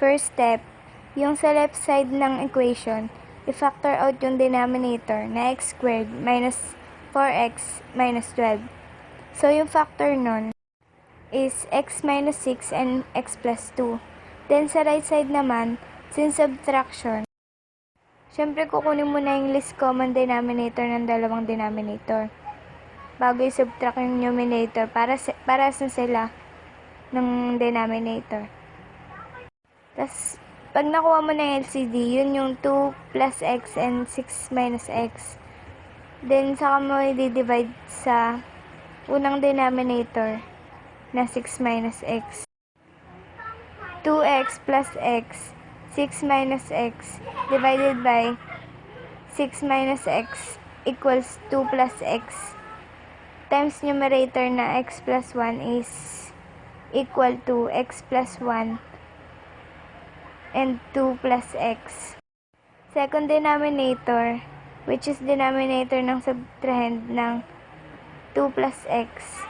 First step, yung sa left side ng equation, i-factor out yung denominator na x squared minus 4x minus 12. So, yung factor nun is x minus 6 and x plus 2. Then, sa right side naman, since subtraction, syempre kukunin mo na yung least common denominator ng dalawang denominator bago i-subtract yung numerator para sa sila ng denominator. Tapos, pag nakuha mo na yung LCD, yun yung 2 plus x and 6 minus x. Then, saka mo i-divide sa unang denominator na 6 minus x. 2x plus x, 6 minus x, divided by 6 minus x equals 2 plus x. Times numerator na x plus 1 is equal to x plus 1 and 2 plus x. Second denominator, which is denominator ng subtrahend ng 2 plus x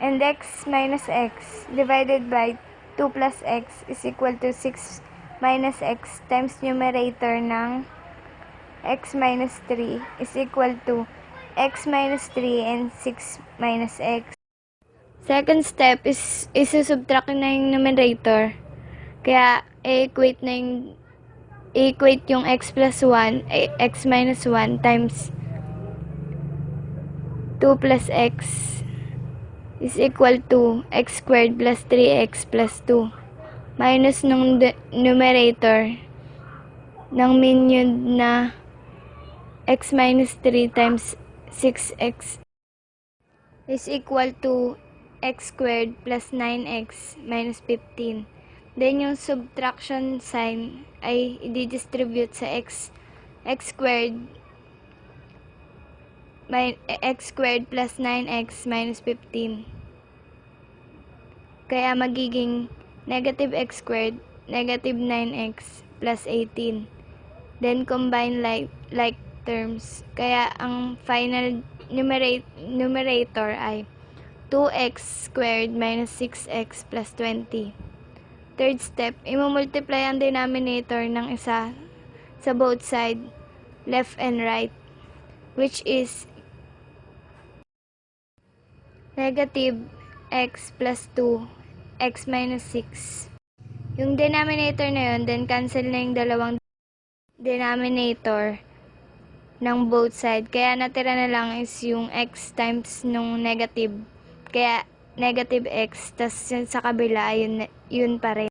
and x minus x divided by 2 plus x is equal to 6 minus x times numerator ng x minus 3 is equal to x minus 3 and 6 minus x. Second step is isusubtract na yung numerator. Kaya, i-equate yung x plus 1, x minus 1 times 2 plus x is equal to x squared plus 3x plus 2 minus ng numerator ng minion na x minus 3 times 6x is equal to x squared plus 9x minus 15. Then, yung subtraction sign ay i-distribute sa x squared plus 9x minus 15. Kaya magiging negative x squared, negative 9x plus 18. Then, combine like terms. Kaya, ang final numerator ay 2x squared minus 6x plus 20. Third step, i-multiply ang denominator ng isa sa both side, left and right, which is negative x plus 2, x minus 6. Yung denominator na yun, then cancel na yung dalawang denominator ng both side. Kaya natira na lang is yung x times nung negative. Kaya negative x, tas yun sa kabila, yun pa rin.